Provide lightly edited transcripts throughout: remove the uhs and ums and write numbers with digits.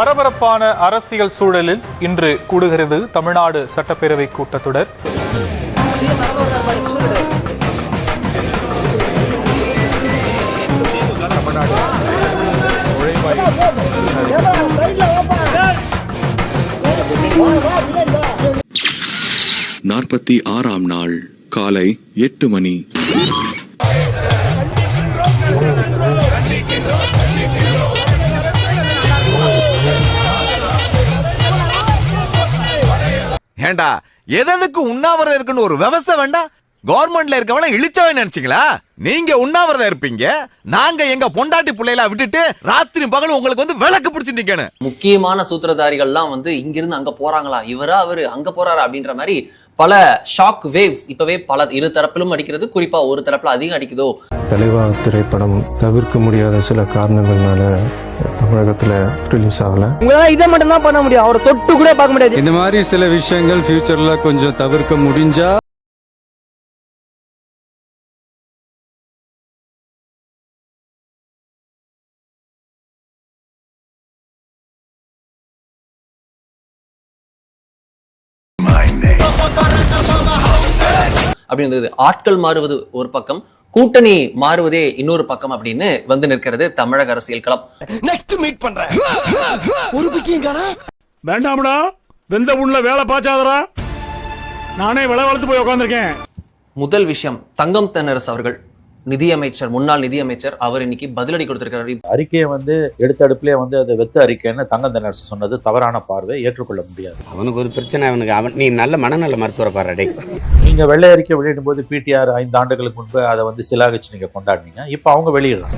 பரபரப்பான அரசியல் சூழலில் இன்று கூடுகிறது தமிழ்நாடு சட்டப்பேரவை கூட்டத்தொடர். நாற்பத்தி 6ஆம் நாள் காலை 8 மணி. ஏண்டா எதுக்கு உண்ணாவிரதம் இருக்குன்னு ஒரு விவசாய வேண்டாம்? கவர்மெண்ட்ல இருக்கவன இழிச்சவன் நினைச்சீங்களா? நீங்க உண்ணாவிரதம் இருப்பீங்க, நாங்க எங்க பொண்டாட்டி பிள்ளைகள விட்டுட்டு ராத்திரி பகல் உங்களுக்கு வந்து விளக்கு பிடிச்சிட்டு. முக்கியமான சூத்திரதாரிகள்லாம் வந்து இங்கிருந்து அங்க போறாங்களா, இவரா அவரு அங்க போறாரா அப்படின்ற மாதிரி பல ஷாக் வேவ்ஸ் இப்பவே பல இரு தரப்பிலும் அடிக்கிறது. குறிப்பா ஒரு தரப்புல அதிகம் அடிக்குதோ. தலைவா திரைப்படம் தவிர்க்க முடியாத சில காரணங்கள்னால தமிழகத்துல ரிலீஸ் ஆகல. உங்களால இதை மட்டும் தான் பண்ண முடியும், அவரை தொட்டு கூட பார்க்க முடியாது. இந்த மாதிரி சில விஷயங்கள் ஃபியூச்சர்ல கொஞ்சம் தவிர்க்க முடிஞ்சா அப்படின்றது. ஆட்கள் மாறுவது ஒரு பக்கம், கூட்டணி மாறுவதே இன்னொரு பக்கம் அப்படின்னு வந்து நிற்கிறது தமிழக அரசியல் களம். நெக்ஸ்ட் மீட் பண்றேன். ஒரு பிக்கிங்கடா வேண்டாம்டா, வெந்த புண்ணுல வேலை பாச்சாதடா, நானே விலை வளர்த்து போய் உட்கார்ந்திருக்கேன். முதல் விஷயம், தங்கம் தென்னரசு அவர்கள் நிதியமைச்சர், முன்னாள் நிதியமைச்சர், அவர் இன்னைக்கு பதிலடி கொடுத்திருக்கிறார். அறிக்கையை வந்து எடுத்த அடுப்புலயே வந்து அது வெத்த அறிக்கைன்னு தங்கம் தென்னரசு சொன்னது தவறான பார்வை, ஏற்றுக்கொள்ள முடியாது. அவனுக்கு ஒரு பிரச்சனை, அவனுக்கு நீ நல்ல மனநல மருத்துவரை பாருடே. நீங்க வெள்ளை அறிக்கை வெளியிடும் போது பிடிஆர் 5 ஆண்டுகளுக்கு முன்பு அதை வந்து சிலாகிச்சு நீங்க கொண்டாடினீங்க. இப்ப அவங்க வெளியிடலாம்.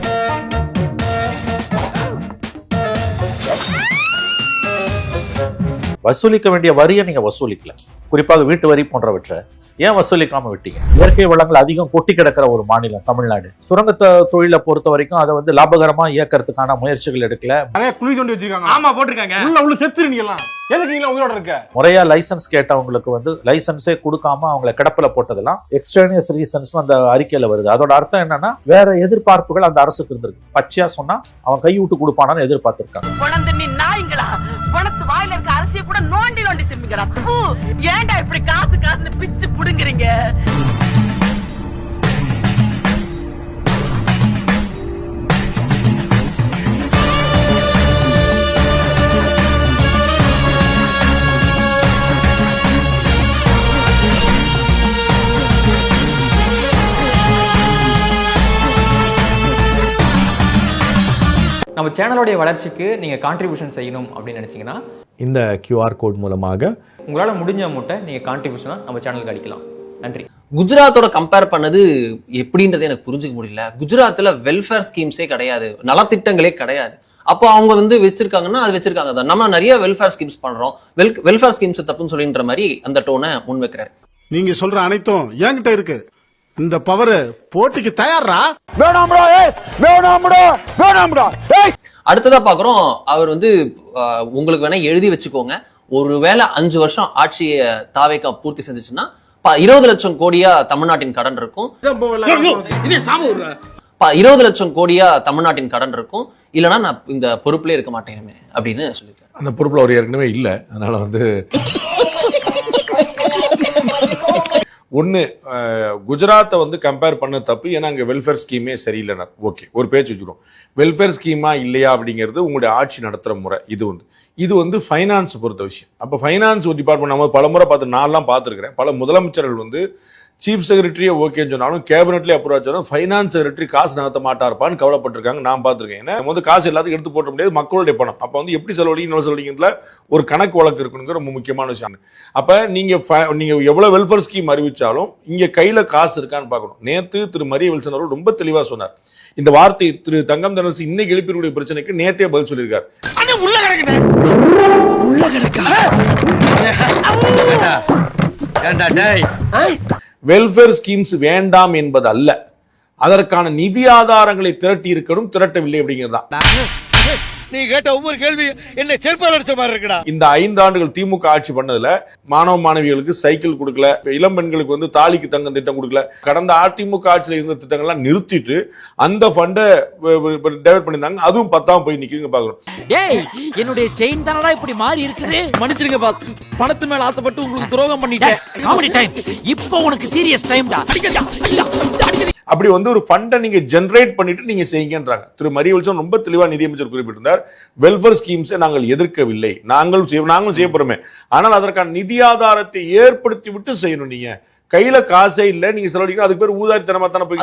வசூலிக்க வேண்டிய வரியை நீங்க வசூலிக்கல, குறிப்பாக வீட்டு வரி போன்றவற்றை ஏன் வசூலிக்காம விட்டீங்க? இயற்கை வளங்கள் அதிகம் கொட்டி கிடக்கிற ஒரு மாநிலம் தமிழ்நாடு. சுரங்க தொழிலை பொறுத்த வரைக்கும் அதை வந்து லாபகரமா இயக்கிறதுக்கான முயற்சிகள் எடுக்கல. குழி தோண்டி வச்சிருக்காங்க. ஆமா, போட்டிருக்காங்க. உள்ள செத்துறீங்களா? எதுக்கு நீங்க உயிரோட இருக்க? முறையா லைசன்ஸ் கேட்டவங்களுக்கு வந்து லைசன்ஸே கொடுக்காம அவங்களை கிடப்பில போட்டதெல்லாம் எக்ஸ்டர்னியஸ் ரீசன்ஸ் அந்த அறிக்கையில வருது. அதோட அர்த்தம் என்னன்னா, வேற எதிர்பார்ப்புகள் அந்த அரசுக்கு இருந்திருக்கு. பச்சையா சொன்னா அவன் கை விட்டு கொடுப்பானான்னு எதிர்பார்த்திருக்காங்க. வாயில இருக்க அரசியை கூட நோண்டி நோண்டி திரும்பிக்கிறா. ஏன்டா இப்படி காசு காசுன்னு பிச்சு புடுங்குறீங்க? நம்ம சேனலோடைய வளர்ச்சிக்கு நீங்கள் கான்ட்ரிபியூஷன் செய்யணும் அப்படின்னு நினச்சிங்கன்னா இந்த QR கோட் மூலமாக உங்களால் முடிஞ்ச அமௌண்ட்டை நீங்கள் கான்ட்ரிபியூஷனாக நம்ம சேனலுக்கு அடிக்கலாம். நன்றி. குஜராத்தோட கம்பேர் பண்ணது எப்படின்றத எனக்கு புரிஞ்சுக்க முடியல. குஜராத்தில் வெல்ஃபேர் ஸ்கீம்ஸே கிடையாது, நலத்திட்டங்களே கிடையாது. அப்போ அவங்க வந்து வச்சிருக்காங்கன்னா அது வச்சிருக்காங்க தான். நம்ம நிறைய வெல்ஃபேர் ஸ்கீம்ஸ் பண்றோம், வெல்ஃபேர் ஸ்கீம்ஸ் தப்புன்னு சொல்லின்ற மாதிரி அந்த டோனை முன் வைக்கிறாரு. நீங்க சொல்ற அனைத்தும் என்கிட்ட இருக்கு. இந்த பவர் போட்டிக்கு தயாரா? அடுத்ததா பாக்குறோம், அவர் வந்து உங்களுக்கு வேணா எழுதி வச்சுக்கோங்க, ஒருவேளை 5 வருஷம் ஆட்சியை தாவேக்கா பூர்த்தி செஞ்சுச்சுன்னா 20 லட்சம் கோடியா தமிழ்நாட்டின் கடன் இருக்கும். 20 லட்சம் கோடியா தமிழ்நாட்டின் கடன் இருக்கும், இல்லைன்னா நான் இந்த பொறுப்புல இருக்க மாட்டேனுமே அப்படின்னு சொல்லியிருக்காரு. அந்த பொறுப்புல அவர் ஏற்கனவே இல்லை. அதனால வந்து ஒன்று, குஜராத்தை வந்து கம்பேர் பண்ண தப்பு. ஏன்னா அங்கே வெல்ஃபேர் ஸ்கீமே சரியில்லைனா ஓகே, ஒரு பேச்சு வச்சுக்கிறோம். வெல்ஃபேர் ஸ்கீமா இல்லையா அப்படிங்கிறது உங்களுடைய ஆட்சி நடத்துகிற முறை. இது வந்து ஃபைனான்ஸ் பொறுத்த விஷயம். அப்போ ஃபைனான்ஸ் ஒரு டிபார்ட்மெண்ட் நம்ம பல முறை பார்த்து, நான்லாம் பார்த்துருக்கிறேன். பல முதலமைச்சர்கள் வந்து சீஃப் செக்ரட்டரியே ஓகேன்னு சொன்னாலும் கேபினெட்லேயே அப்ரூவ் ஆச்சாலும் ஃபைனான்ஸ் செக்ரட்டரி காசு நகர்த்த மாட்டார்ப்பான்னு கவலைப்பட்டிருக்காங்க. நான் பார்த்துருக்கேன். ஏன்னா வந்து காசு எல்லாத்துக்கும் எடுத்து போட்ட முடியாது, மக்களுடைய பணம். அப்போ வந்து எப்படி செலவழிக்கணும் செலவழிக்கிறதுல ஒரு கணக்கு வழக்கு இருக்கணுங்கிற ரொம்ப முக்கியமான விஷயம். அப்போ நீங்கள் எவ்வளோ வெல்ஃபேர் ஸ்கீம் அறிவிச்சாலும் இங்கே கையில் காசு இருக்கான்னு பார்க்கணும். நேற்று திரு மரிய வில்சன் அவர்கள் ரொம்ப தெளிவாக சொன்னார். இந்த வார்த்தை திரு தங்கம் தென்னரசு இன்னைக்கு எழுப்பிக்கூடிய பிரச்சனைக்கு நேற்றே பதில் சொல்லியிருக்காரு. வெல்ஃபேர் ஸ்கீம்ஸ் வேண்டாம் என்பது அல்ல, அதற்கான நிதி ஆதாரங்களை திரட்டி இருக்கணும், திரட்டவில்லை அப்படிங்கிறதா. நீ கேட்ட ஒவ்வொரு கேள்வி என்ன செருப்பால் அடிச்ச மாதிரி இருக்குடா. இந்த 5 ஆண்டுகள் திமுக ஆட்சி பண்ணதுல மாணவ மாணவிகளுக்கு சைக்கிள் கொடுக்கல, இளம் பெண்களுக்கு வந்து தாலிக்கு தங்கம் திட்டம் கொடுக்கல. கடந்த அதிமுக ஆட்சியில் இருந்த திட்டங்கள்லாம் நிறுத்திட்டு அந்த ஃபண்டை டைவர்ட் பண்ணிருந்தாங்க. அதுவும் 10ஆம் போய் நிக்குதுங்க பாக்குறோம். டேய் என்னுடைய செயின் தானடா இப்படி மாறி இருக்குது. மன்னிச்சிருங்க பாஸ், பணத்து மேல ஆசைப்பட்டு உங்களுக்கு துரோகம் பண்ணிட்டேன். Comedy time. இப்போ உனக்கு சீரியஸ் டைம்டா. அப்படி வந்து ஒரு ஃபண்டை நீங்க ஜெனரேட் பண்ணிட்டு நீங்க செய்யுங்கன்றாங்க. திரு மரியவல்சன் ரொம்ப தெளிவா நிதியமைச்சர் குறிப்பிட்டிருந்தார், வெல்ஃபேர் ஸ்கீம்ஸை நாங்கள் எதிர்க்கவில்லை, நாங்களும் செய்ய போறோமே, ஆனால் அதற்கான நிதி ஆதாரத்தை ஏற்படுத்தி விட்டு செய்யணும். நீங்க கையில காசே இல்ல, நீங்க செலவழிக்கணும், அதுக்கு பேர் ஊதாரித்தனமா தானே போய்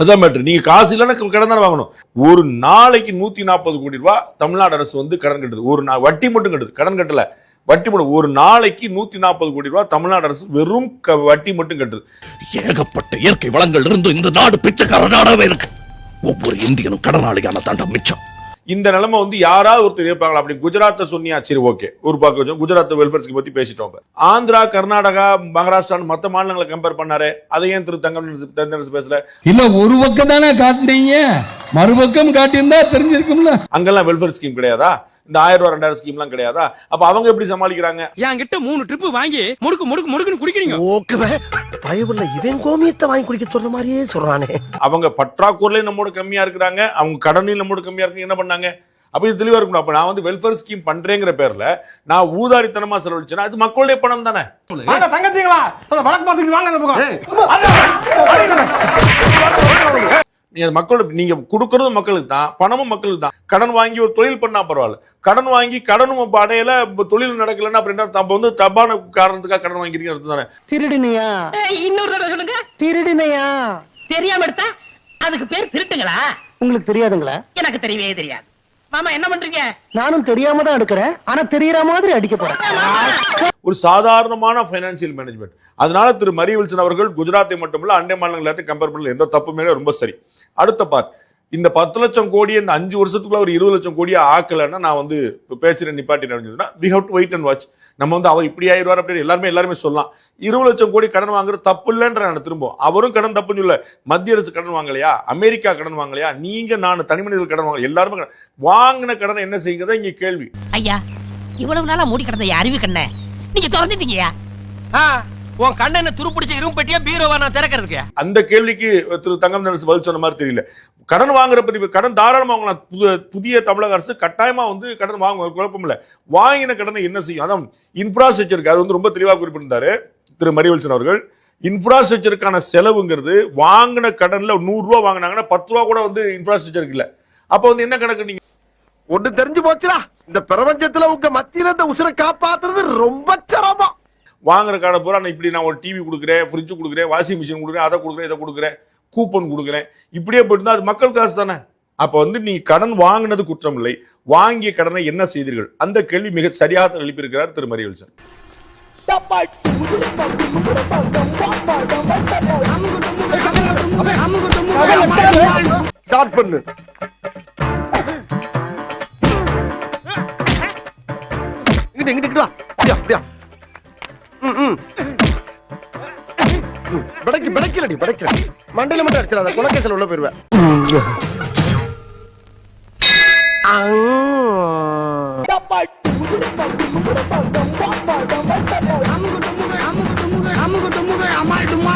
அதான் மேட்டர். நீங்க காசு இல்லைன்னா கடன் தானே வாங்கணும். ஒரு நாளைக்கு 140 கோடி ரூபாய் தமிழ்நாடு அரசு வந்து கடன் கட்டுது. ஒரு வட்டி மட்டும் கட்டுது, கடன் கட்டல, வட்டி மட்டும். ஒரு நாளைக்கு 140 கோடி ரூபாய் தமிழ்நாடு அரசு வெறும் வட்டி மட்டும் கட்டுது. ஏகப்பட்ட இயற்கை வளங்கள் இருந்து இந்த நாடு பிச்சைக்கார நாடாவே இருக்கு. ஒவ்வொரு இந்தியனும் கடனாளியான தாண்டா மிச்சம். இந்த நிலைமை வந்து யாராவது ஒருத்தர் இருப்பாங்களா? அப்படி குஜராத்தை சொன்னியா, சரி ஓகே, ஒரு பக்கம் குஜராத் வெல்ஃபேர் ஸ்கீம் பத்தி பேசிட்டோம். ஆந்திரா, கர்நாடகா, மகாராஷ்டிரா மத்த மாநிலங்களை கம்பேர் பண்ணாரு. அதை ஏன் திரு தங்கம் பேசல? இல்ல ஒரு பக்கம் தானே காட்டுனீங்க, மறுபக்கம் காட்டியிருந்தா தெரிஞ்சிருக்கும்ல. அங்கெல்லாம் வெல்ஃபேர் ஸ்கீம் கிடையாதா? இந்த 1000 ரூபாய் 2000 ஸ்கீம் எல்லாம் கிடையாதா? அப்ப அவங்க எப்படி சமாளிக்கிறாங்க? என்கிட்ட 3 ட்ரிப் வாங்கி முடுக்குன்னு குடிக்கிறீங்க. பயவுள்ள இவன் கோமியத்தை வாங்கி குடிக்க சொல்ற மாதிரியே சொல்றானே. அவங்க பற்றாக்குறையில நம்மோட கம்மியா இருக்கிறாங்க, அவங்க கடனில் நம்மோட கம்மியா இருக்கு. என்ன பண்ணாங்க? அப்ப இது தெளிவா இருக்கணும். அப்ப நான் வந்து வெல்ஃபேர் ஸ்கீம் பண்றேங்கிற பேர்ல நான் ஊதாரித்தனமா செலவழிச்சேன்னா அது மக்களுடைய பணம் தானே. தங்கச்சிங்களா வழக்கு பார்த்துட்டு வாங்க. மக்கள் நீங்க கொடுக்கறது மக்களுக்கு தான், பணமும் மக்களுக்கு தான். கடன் வாங்கி ஒரு தொழில் பண்ணா பரவாயில்ல, கடன் வாங்கி கடனும் அடையல, தொழில் நடக்கலன்னா அப்புறம் வந்து தப்பான காரணத்துக்காக கடன் வாங்கிருக்கீங்க தானே. திருடுனியா? இன்னொரு தடவை சொல்லுங்க. திருடுனியா? தெரியாம எடுத்தா அதுக்கு பேர் திருட்டுங்களா? உங்களுக்கு தெரியாதுங்களா? எனக்கு தெரியவே தெரியாது. மாமா என்ன பண்றீங்க? நானும் தெரியாம தான் எடுக்கிறேன், ஆனா தெரியற மாதிரி அடிக்க போறேன். ஒரு சாதாரணமான பைனான்சியல் மேனேஜ்மெண்ட். அதனால திரு மரியவல்சன் அவர்கள் குஜராத்தை மட்டுமல்ல அண்டை மாநிலங்கள் எல்லாத்தையும் கம்பேர் பண்ணல, எந்த தப்புமே ரொம்ப சரி. அடுத்த பார்ட், இந்த 10 லட்சம் கோடி இந்த 5 வருஷத்துக்குள்ள ஒரு 20 லட்சம் கோடியா ஆக்கலன்னா நான் வந்து பேசுறேன் நிப்பாட்டி. we have to wait and watch. நம்ம வந்து அவர் இப்படி ஆயிடுவார் அப்படி எல்லாருமே சொல்லலாம். 20 லட்சம் கோடி கடன் வாங்குறது தப்பு இல்லைன்ற நான் திரும்பும். அவரும் கடன் தப்புன்னு சொல்ல. மத்திய அரசு கடன் வாங்கலையா? அமெரிக்கா கடன் வாங்கலையா? நீங்க நான் தனி மனிதர்கள் கடன் வாங்கல, எல்லாருமே வாங்கின கடன் என்ன செய்யுங்க இங்க கேள்வி. ஐயா இவ்வளவு நாளா மூடி கிடந்த அறிவு கண்ண நீங்க திறந்துட்டீங்கயா? உன் கண்ண என்ன துருப்பிடிச்ச இரும்பு பெட்டியா பீரோவா நான் திறக்கிறதுக்கு? அந்த கேள்விக்கு திரு தங்கம் நரசு பதில் சொன்ன மாதிரி தெரியல. கடன் வாங்குற பத்தி கடன் தாராளமா வாங்கலாம். புதிய தமிழக அரசு கட்டாயமா வந்து கடன் வாங்க, குழப்பம் இல்ல. வாங்கின கடனை என்ன செய்யும்? அதான் இன்ஃப்ராஸ்ட்ரக்சருக்கு அது வந்து ரொம்ப தெளிவாக குறிப்பிட்டிருந்தாரு திரு மரியவல்சன் அவர்கள். இன்ஃப்ராஸ்ட்ரக்சருக்கான செலவுங்கிறது வாங்கின கடன்ல 100 ரூபாய் வாங்கினாங்கன்னா 10 ரூபாய் கூட வந்து இன்ஃப்ராஸ்ட்ரக்சருக்கு இல்ல. அப்ப வந்து என்ன கணக்கு? நீங்க ஒண்ணு தெரிஞ்சு போச்சுடா, இந்த பிரபஞ்சத்துல உங்க மத்தியில இந்த உசுரை காப்பாத்துறது ரொம்ப சிரமம். வாங்குற கடை பூரா நான் இப்படி நான் ஒரு டிவி கொடுக்குறேன், ஃப்ரிட்ஜ் கொடுக்குறேன், வாஷிங் மிஷின் கொடுக்குறேன், அதை கொடுக்குறேன், இதை கொடுக்குறேன், கூப்பன் கொடுக்குறேன், இப்படியே போயிட்டு அது மக்கள் காசு தானே. அப்ப வந்து நீங்க கடன் வாங்கினது குற்றம் இல்லை, வாங்கிய கடனை என்ன செய்தீர்கள்? அந்த கேள்வி மிக சரியாக எழுப்பியிருக்கிறார் திரு மரியவல்சன். ஸ்டார்ட் பண்ணு. இங்கிட்டு வா. அப்படியா படைக்கல மண்டையில மட்டும் அடிச்சிடாத, குலக்கேசல் உள்ள போயிருவேன். அம்மா